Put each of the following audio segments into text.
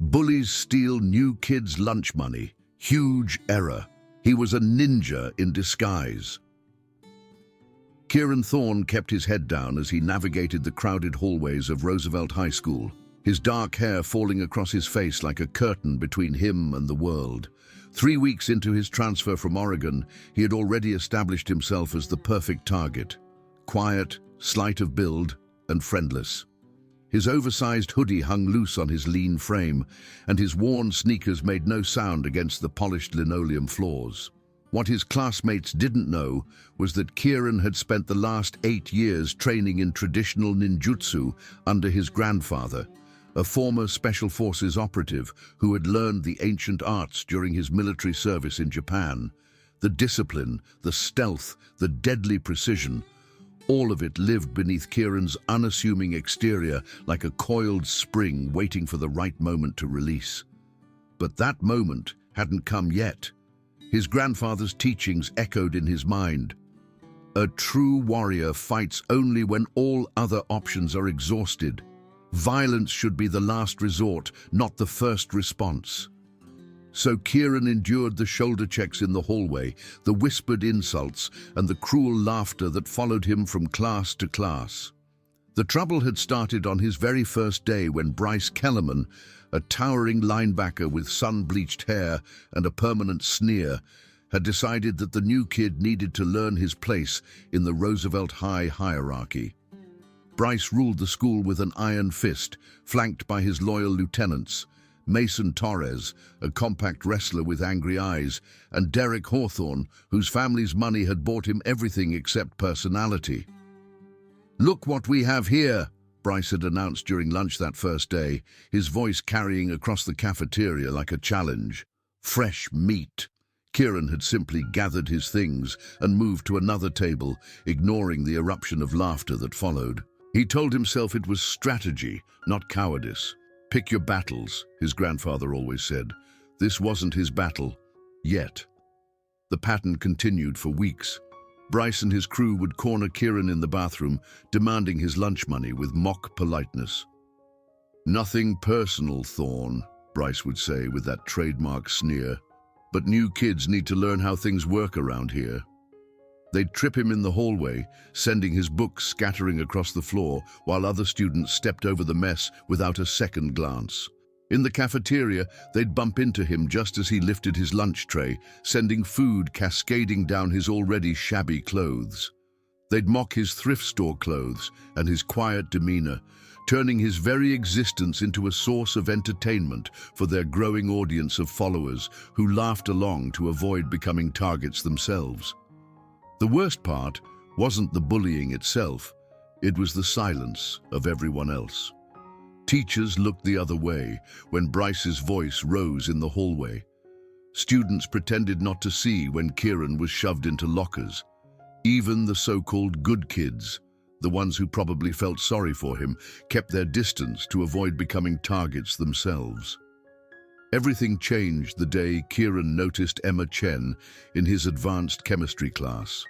Bullies steal new kids' lunch money. Huge error. He was a ninja in disguise. Kieran Thorne kept his head down as he navigated the crowded hallways of Roosevelt High School, his dark hair falling across his face like a curtain between him and the world. 3 weeks into his transfer from Oregon, he had already established himself as the perfect target. Quiet, slight of build, and friendless. His oversized hoodie hung loose on his lean frame, and his worn sneakers made no sound against the polished linoleum floors. What his classmates didn't know was that Kieran had spent the last 8 years training in traditional ninjutsu under his grandfather, a former Special Forces operative who had learned the ancient arts during his military service in Japan. The discipline, the stealth, the deadly precision, all of it lived beneath Kieran's unassuming exterior like a coiled spring waiting for the right moment to release. But that moment hadn't come yet. His grandfather's teachings echoed in his mind. A true warrior fights only when all other options are exhausted. Violence should be the last resort, not the first response. So Kieran endured the shoulder checks in the hallway, the whispered insults, and the cruel laughter that followed him from class to class. The trouble had started on his very first day when Bryce Kellerman, a towering linebacker with sun-bleached hair and a permanent sneer, had decided that the new kid needed to learn his place in the Roosevelt High hierarchy. Bryce ruled the school with an iron fist, flanked by his loyal lieutenants, Mason Torres, a compact wrestler with angry eyes, and Derek Hawthorne, whose family's money had bought him everything except personality. "Look what we have here," Bryce had announced during lunch that first day, his voice carrying across the cafeteria like a challenge. Fresh meat. Kieran had simply gathered his things and moved to another table, ignoring the eruption of laughter that followed. He told himself it was strategy, not cowardice. "Pick your battles," his grandfather always said. This wasn't his battle, yet. The pattern continued for weeks. Bryce and his crew would corner Kieran in the bathroom, demanding his lunch money with mock politeness. "Nothing personal, Thorne," Bryce would say with that trademark sneer. "But new kids need to learn how things work around here." They'd trip him in the hallway, sending his books scattering across the floor while other students stepped over the mess without a second glance. In the cafeteria, they'd bump into him just as he lifted his lunch tray, sending food cascading down his already shabby clothes. They'd mock his thrift store clothes and his quiet demeanor, turning his very existence into a source of entertainment for their growing audience of followers who laughed along to avoid becoming targets themselves. The worst part wasn't the bullying itself, it was the silence of everyone else. Teachers looked the other way when Bryce's voice rose in the hallway. Students pretended not to see when Kieran was shoved into lockers. Even the so-called good kids, the ones who probably felt sorry for him, kept their distance to avoid becoming targets themselves. Everything changed the day Kieran noticed Emma Chen in his advanced chemistry class.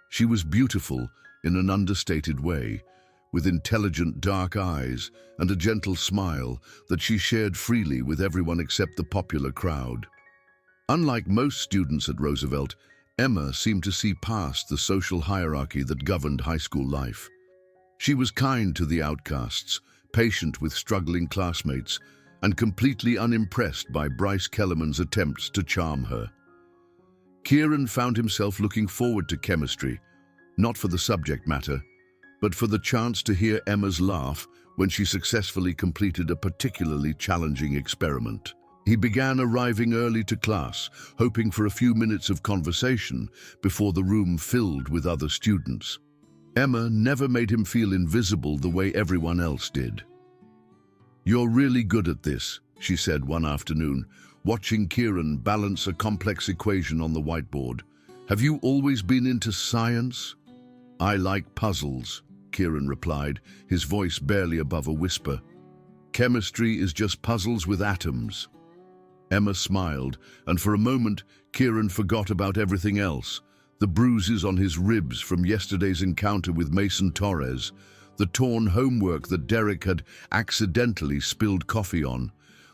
She was beautiful in an understated way, with intelligent dark eyes and a gentle smile that she shared freely with everyone except the popular crowd. Unlike most students at Roosevelt, Emma seemed to see past the social hierarchy that governed high school life. She was kind to the outcasts, patient with struggling classmates, and completely unimpressed by Bryce Kellerman's attempts to charm her. Kieran found himself looking forward to chemistry, not for the subject matter, but for the chance to hear Emma's laugh when she successfully completed a particularly challenging experiment. He began arriving early to class, hoping for a few minutes of conversation before the room filled with other students. Emma never made him feel invisible the way everyone else did. "You're really good at this," she said one afternoon, watching Kieran balance a complex equation on the whiteboard. "Have you always been into science?" "I like puzzles," Kieran replied, his voice barely above a whisper. "Chemistry is just puzzles with atoms." Emma smiled, and for a moment, Kieran forgot about everything else. The bruises on his ribs from yesterday's encounter with Mason Torres, the torn homework that Derek had accidentally spilled coffee on,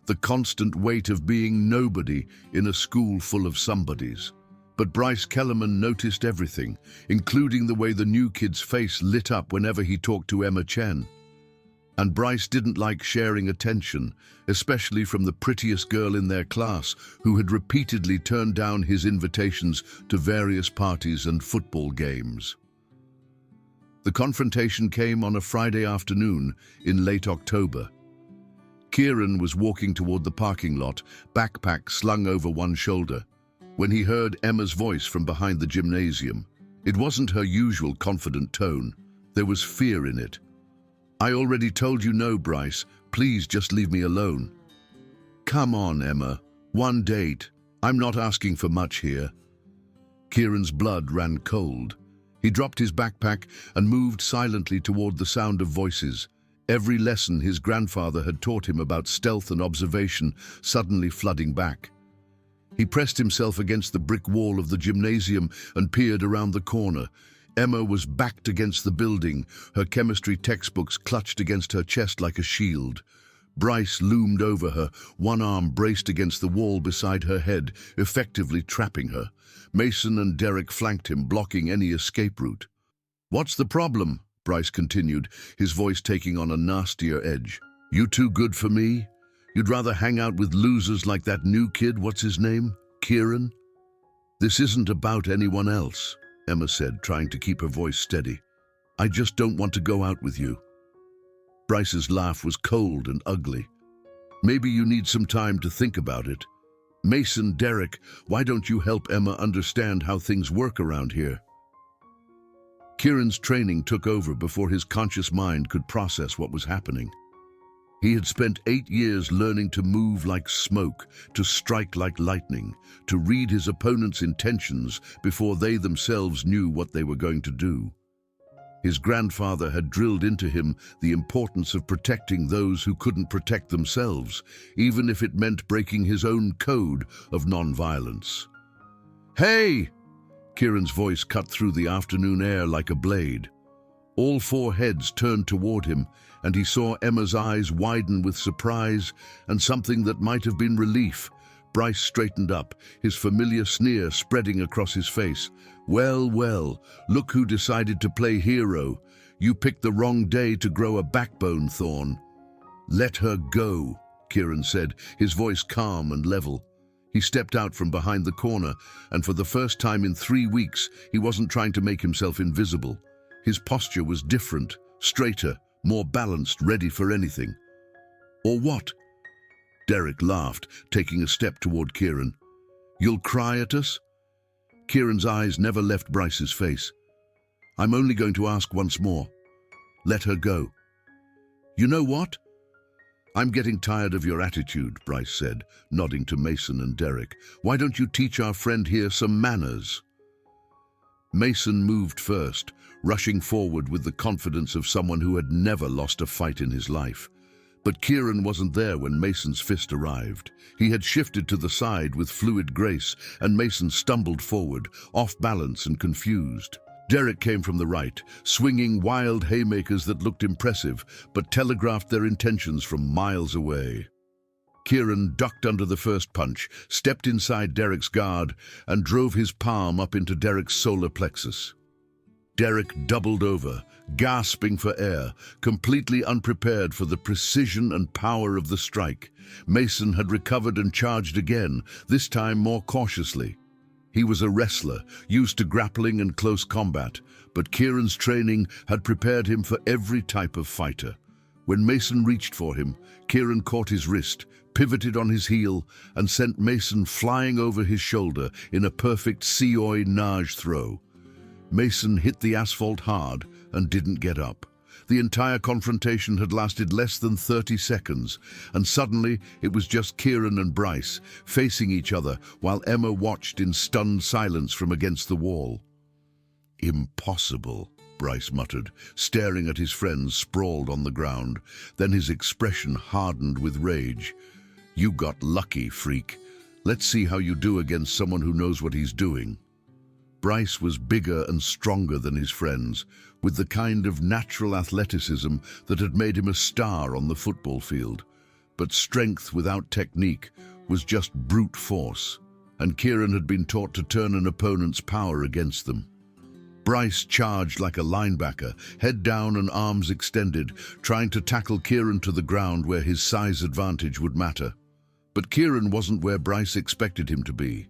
the constant weight of being nobody in a school full of somebodies. But Bryce Kellerman noticed everything, including the way the new kid's face lit up whenever he talked to Emma Chen. And Bryce didn't like sharing attention, especially from the prettiest girl in their class, who had repeatedly turned down his invitations to various parties and football games. The confrontation came on a Friday afternoon in late October. Kieran was walking toward the parking lot, backpack slung over one shoulder, when he heard Emma's voice from behind the gymnasium. It wasn't her usual confident tone. There was fear in it. "I already told you no, Bryce. Please just leave me alone." "Come on, Emma. One date. I'm not asking for much here." Kieran's blood ran cold. He dropped his backpack and moved silently toward the sound of voices. Every lesson his grandfather had taught him about stealth and observation suddenly flooding back. He pressed himself against the brick wall of the gymnasium and peered around the corner. Emma was backed against the building, her chemistry textbooks clutched against her chest like a shield. Bryce loomed over her, one arm braced against the wall beside her head, effectively trapping her. Mason and Derek flanked him, blocking any escape route. "What's the problem?" Bryce continued, his voice taking on a nastier edge. "You too good for me? You'd rather hang out with losers like that new kid, what's his name? Kieran?" "This isn't about anyone else," Emma said, trying to keep her voice steady. "I just don't want to go out with you." Bryce's laugh was cold and ugly. "Maybe you need some time to think about it. Mason, Derek, why don't you help Emma understand how things work around here?" Kieran's training took over before his conscious mind could process what was happening. He had spent 8 years learning to move like smoke, to strike like lightning, to read his opponent's intentions before they themselves knew what they were going to do. His grandfather had drilled into him the importance of protecting those who couldn't protect themselves, even if it meant breaking his own code of nonviolence. "Hey!" Kieran's voice cut through the afternoon air like a blade. All 4 heads turned toward him, and he saw Emma's eyes widen with surprise and something that might have been relief. Bryce straightened up, his familiar sneer spreading across his face. Well, well, look who decided to play hero. You picked the wrong day to grow a backbone, Thorn." "Let her go," Kieran said, his voice calm and level. He stepped out from behind the corner, and for the first time in 3 weeks, he wasn't trying to make himself invisible. His posture was different, straighter, more balanced, ready for anything. "Or what?" Derek laughed, taking a step toward Kieran. "You'll cry at us?" Kieran's eyes never left Bryce's face. "I'm only going to ask once more. Let her go." "You know what? I'm getting tired of your attitude," Bryce said, nodding to Mason and Derek. "Why don't you teach our friend here some manners?" Mason moved first, rushing forward with the confidence of someone who had never lost a fight in his life. But Kieran wasn't there when Mason's fist arrived. He had shifted to the side with fluid grace, and Mason stumbled forward, off balance and confused. Derek came from the right, swinging wild haymakers that looked impressive, but telegraphed their intentions from miles away. Kieran ducked under the first punch, stepped inside Derek's guard, and drove his palm up into Derek's solar plexus. Derek doubled over, gasping for air, completely unprepared for the precision and power of the strike. Mason had recovered and charged again, this time more cautiously. He was a wrestler, used to grappling and close combat, but Kieran's training had prepared him for every type of fighter. When Mason reached for him, Kieran caught his wrist, pivoted on his heel, and sent Mason flying over his shoulder in a perfect Sioi nage throw. Mason hit the asphalt hard and didn't get up. The entire confrontation had lasted less than 30 seconds, and suddenly it was just Kieran and Bryce, facing each other while Emma watched in stunned silence from against the wall. "Impossible," Bryce muttered, staring at his friends sprawled on the ground. Then his expression hardened with rage. "You got lucky, freak. Let's see how you do against someone who knows what he's doing." Bryce was bigger and stronger than his friends, with the kind of natural athleticism that had made him a star on the football field. but strength without technique was just brute force, and Kieran had been taught to turn an opponent's power against them. Bryce charged like a linebacker, head down and arms extended, trying to tackle Kieran to the ground where his size advantage would matter. But Kieran wasn't where Bryce expected him to be.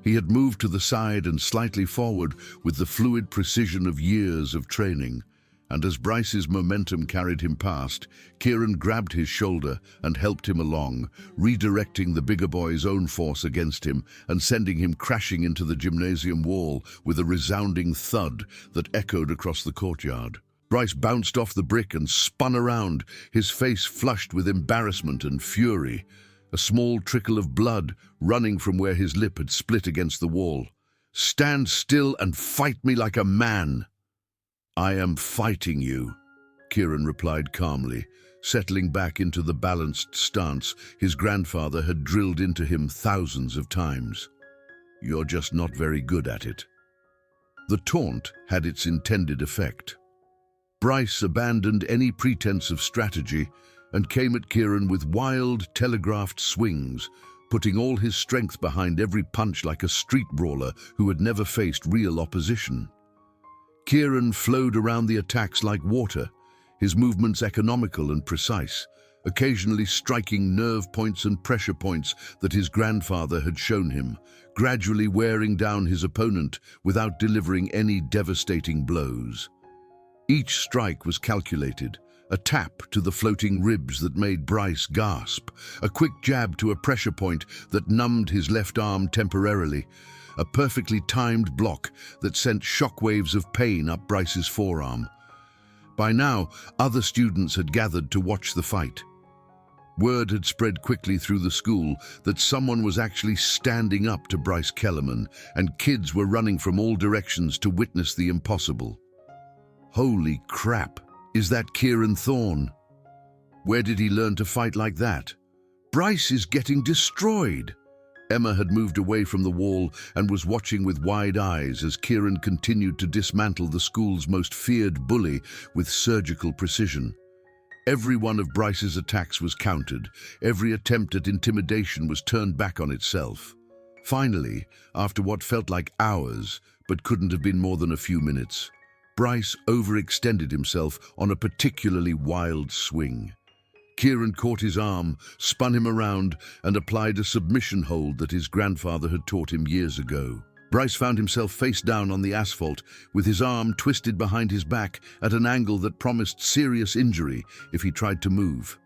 He had moved to the side and slightly forward with the fluid precision of years of training, and as Bryce's momentum carried him past, Kieran grabbed his shoulder and helped him along, redirecting the bigger boy's own force against him and sending him crashing into the gymnasium wall with a resounding thud that echoed across the courtyard. Bryce bounced off the brick and spun around, his face flushed with embarrassment and fury, a small trickle of blood running from where his lip had split against the wall. "Stand still and fight me like a man." "I am fighting you," Kieran replied calmly, settling back into the balanced stance his grandfather had drilled into him thousands of times. "You're just not very good at it." The taunt had its intended effect. Bryce abandoned any pretense of strategy and came at Kieran with wild, telegraphed swings, putting all his strength behind every punch like a street brawler who had never faced real opposition. Kieran flowed around the attacks like water, his movements economical and precise, occasionally striking nerve points and pressure points that his grandfather had shown him, gradually wearing down his opponent without delivering any devastating blows. Each strike was calculated, a tap to the floating ribs that made Bryce gasp, a quick jab to a pressure point that numbed his left arm temporarily, a perfectly timed block that sent shockwaves of pain up Bryce's forearm. By now, other students had gathered to watch the fight. Word had spread quickly through the school that someone was actually standing up to Bryce Kellerman, and kids were running from all directions to witness the impossible. Holy crap! Is that Kieran Thorne? Where did he learn to fight like that? Bryce is getting destroyed. Emma had moved away from the wall and was watching with wide eyes as Kieran continued to dismantle the school's most feared bully with surgical precision. Every one of Bryce's attacks was countered. Every attempt at intimidation was turned back on itself. Finally, after what felt like hours, but couldn't have been more than a few minutes, Bryce overextended himself on a particularly wild swing. Kieran caught his arm, spun him around, and applied a submission hold that his grandfather had taught him years ago. Bryce found himself face down on the asphalt, with his arm twisted behind his back at an angle that promised serious injury if he tried to move.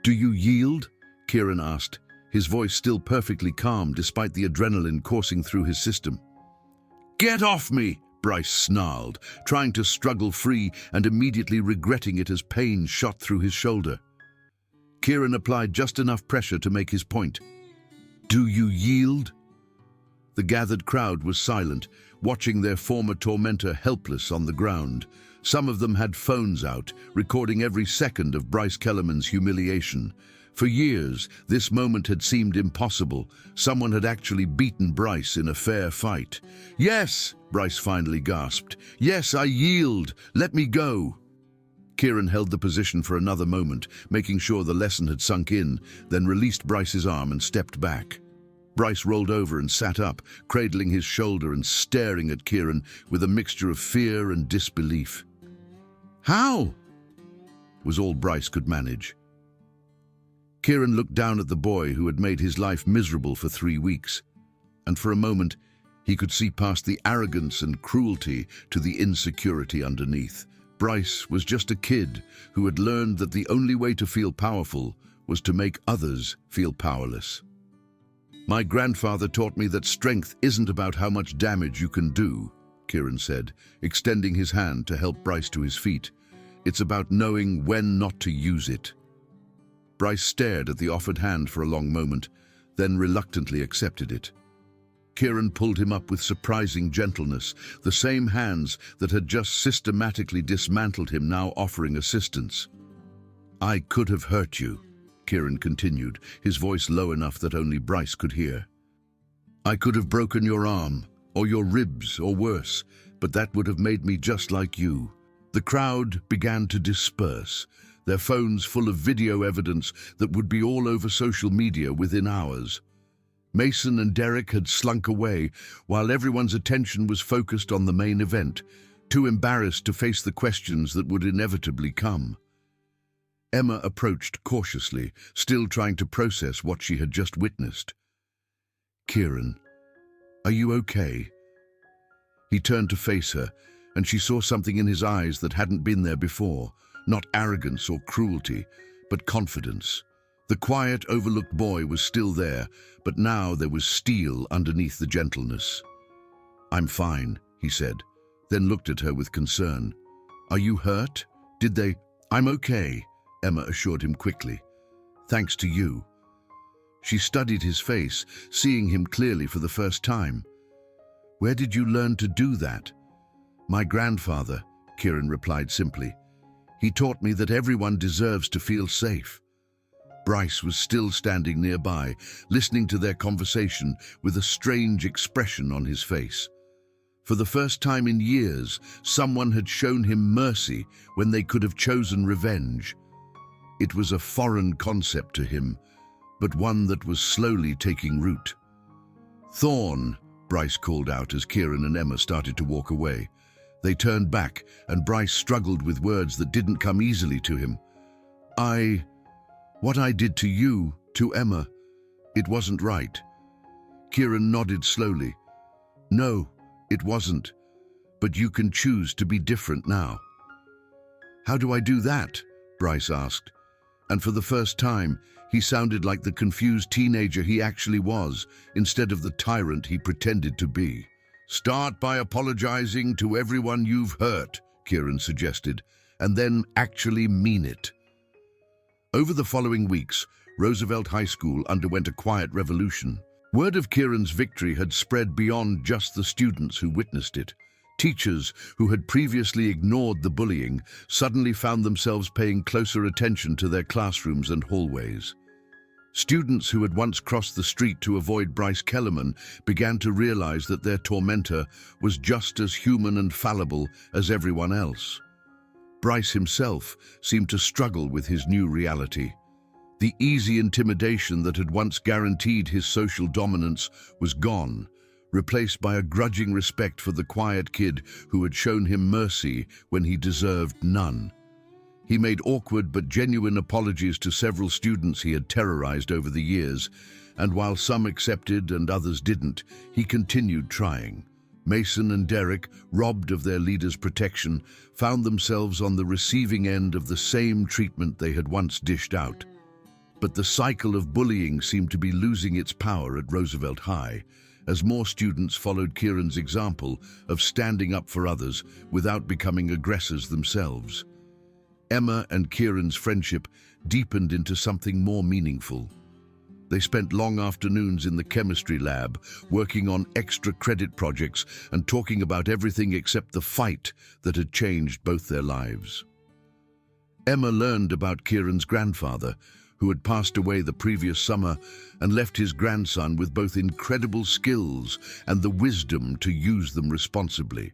"Do you yield?" Kieran asked, his voice still perfectly calm despite the adrenaline coursing through his system. "Get off me!" Bryce snarled, trying to struggle free and immediately regretting it as pain shot through his shoulder. Kieran applied just enough pressure to make his point. "Do you yield?" The gathered crowd was silent, watching their former tormentor helpless on the ground. Some of them had phones out, recording every second of Bryce Kellerman's humiliation. For years, this moment had seemed impossible. Someone had actually beaten Bryce in a fair fight. "Yes!" Bryce finally gasped. "Yes, I yield! Let me go!" Kieran held the position for another moment, making sure the lesson had sunk in, then released Bryce's arm and stepped back. Bryce rolled over and sat up, cradling his shoulder and staring at Kieran with a mixture of fear and disbelief. "How?" was all Bryce could manage. Kieran looked down at the boy who had made his life miserable for 3 weeks, and for a moment he could see past the arrogance and cruelty to the insecurity underneath. Bryce was just a kid who had learned that the only way to feel powerful was to make others feel powerless. "My grandfather taught me that strength isn't about how much damage you can do," Kieran said, extending his hand to help Bryce to his feet. "It's about knowing when not to use it." Bryce stared at the offered hand for a long moment, then reluctantly accepted it. Kieran pulled him up with surprising gentleness, the same hands that had just systematically dismantled him now offering assistance. "I could have hurt you," Kieran continued, his voice low enough that only Bryce could hear. "I could have broken your arm, or your ribs, or worse, but that would have made me just like you." The crowd began to disperse, their phones full of video evidence that would be all over social media within hours. Mason and Derek had slunk away while everyone's attention was focused on the main event, too embarrassed to face the questions that would inevitably come. Emma approached cautiously, still trying to process what she had just witnessed. "Kieran, are you okay?" He turned to face her, and she saw something in his eyes that hadn't been there before, not arrogance or cruelty, but confidence. The quiet, overlooked boy was still there, but now there was steel underneath the gentleness. "I'm fine," he said, then looked at her with concern. "Are you hurt? Did they—" "I'm okay," Emma assured him quickly. "Thanks to you." She studied his face, seeing him clearly for the first time. "Where did you learn to do that?" "My grandfather," Kieran replied simply. "He taught me that everyone deserves to feel safe." Bryce was still standing nearby, listening to their conversation with a strange expression on his face. For the first time in years, someone had shown him mercy when they could have chosen revenge. It was a foreign concept to him, but one that was slowly taking root. "Thorn," Bryce called out as Kieran and Emma started to walk away. They turned back, and Bryce struggled with words that didn't come easily to him. What I did to you, to Emma, it wasn't right." Kieran nodded slowly. "No, it wasn't. But you can choose to be different now." "How do I do that?" Bryce asked. And for the first time, he sounded like the confused teenager he actually was, instead of the tyrant he pretended to be. "Start by apologizing to everyone you've hurt," Kieran suggested, "and then actually mean it." Over the following weeks, Roosevelt High School underwent a quiet revolution. Word of Kieran's victory had spread beyond just the students who witnessed it. Teachers who had previously ignored the bullying suddenly found themselves paying closer attention to their classrooms and hallways. Students who had once crossed the street to avoid Bryce Kellerman began to realize that their tormentor was just as human and fallible as everyone else. Bryce himself seemed to struggle with his new reality. The easy intimidation that had once guaranteed his social dominance was gone, replaced by a grudging respect for the quiet kid who had shown him mercy when he deserved none. He made awkward but genuine apologies to several students he had terrorized over the years, and while some accepted and others didn't, he continued trying. Mason and Derek, robbed of their leader's protection, found themselves on the receiving end of the same treatment they had once dished out. But the cycle of bullying seemed to be losing its power at Roosevelt High, as more students followed Kieran's example of standing up for others without becoming aggressors themselves. Emma and Kieran's friendship deepened into something more meaningful. They spent long afternoons in the chemistry lab, working on extra credit projects and talking about everything except the fight that had changed both their lives. Emma learned about Kieran's grandfather, who had passed away the previous summer and left his grandson with both incredible skills and the wisdom to use them responsibly.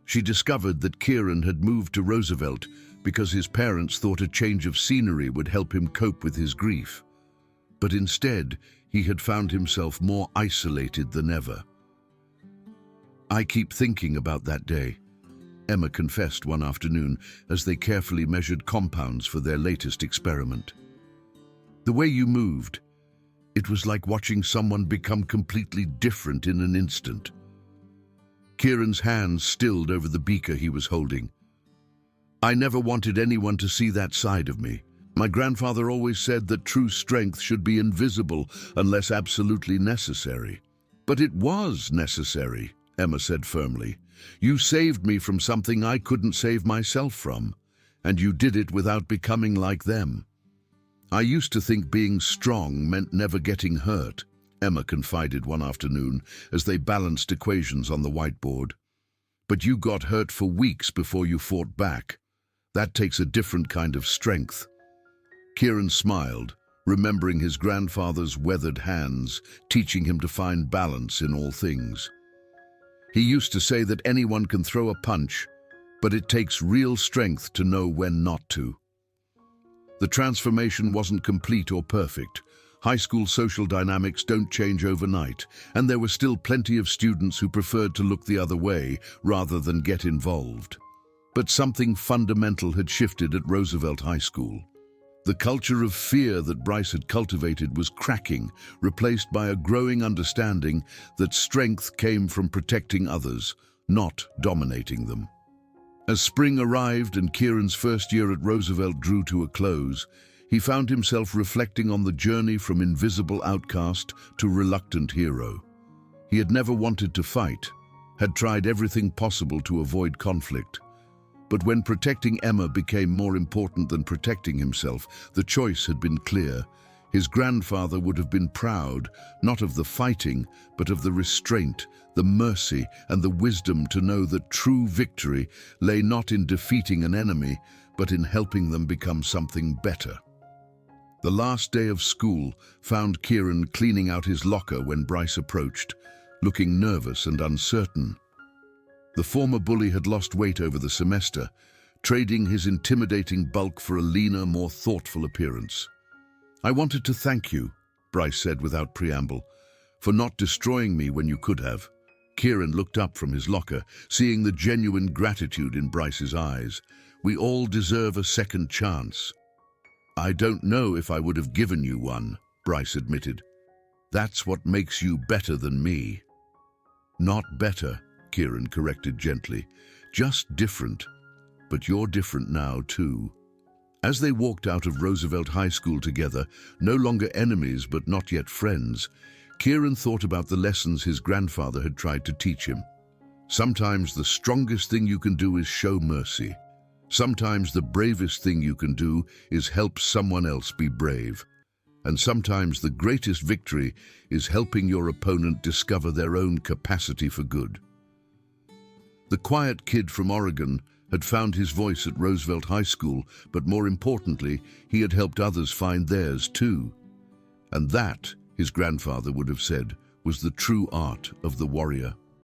She discovered that Kieran had moved to Roosevelt because his parents thought a change of scenery would help him cope with his grief. But instead, he had found himself more isolated than ever. "I keep thinking about that day," Emma confessed one afternoon as they carefully measured compounds for their latest experiment. "The way you moved, it was like watching someone become completely different in an instant." Kieran's hands stilled over the beaker he was holding. "I never wanted anyone to see that side of me. My grandfather always said that true strength should be invisible unless absolutely necessary." "But it was necessary," Emma said firmly. "You saved me from something I couldn't save myself from, and you did it without becoming like them." "I used to think being strong meant never getting hurt," Emma confided one afternoon as they balanced equations on the whiteboard. "But you got hurt for weeks before you fought back. That takes a different kind of strength." Kieran smiled, remembering his grandfather's weathered hands, teaching him to find balance in all things. He used to say that anyone can throw a punch, but it takes real strength to know when not to. The transformation wasn't complete or perfect. High school social dynamics don't change overnight, and there were still plenty of students who preferred to look the other way rather than get involved. But something fundamental had shifted at Roosevelt High School. The culture of fear that Bryce had cultivated was cracking, replaced by a growing understanding that strength came from protecting others, not dominating them. As spring arrived and Kieran's first year at Roosevelt drew to a close, he found himself reflecting on the journey from invisible outcast to reluctant hero. He had never wanted to fight, had tried everything possible to avoid conflict. But when protecting Emma became more important than protecting himself, the choice had been clear. His grandfather would have been proud, not of the fighting, but of the restraint, the mercy, and the wisdom to know that true victory lay not in defeating an enemy, but in helping them become something better. The last day of school found Kieran cleaning out his locker when Bryce approached, looking nervous and uncertain. The former bully had lost weight over the semester, trading his intimidating bulk for a leaner, more thoughtful appearance. "I wanted to thank you," Bryce said without preamble, "for not destroying me when you could have." Kieran looked up from his locker, seeing the genuine gratitude in Bryce's eyes. "We all deserve a second chance." "I don't know if I would have given you one," Bryce admitted. "That's what makes you better than me." "Not better," Kieran corrected gently. "Just different. But you're different now, too." As they walked out of Roosevelt High School together, no longer enemies but not yet friends, Kieran thought about the lessons his grandfather had tried to teach him. Sometimes the strongest thing you can do is show mercy. Sometimes the bravest thing you can do is help someone else be brave. And sometimes the greatest victory is helping your opponent discover their own capacity for good. The quiet kid from Oregon had found his voice at Roosevelt High School, but more importantly, he had helped others find theirs too. And that, his grandfather would have said, was the true art of the warrior.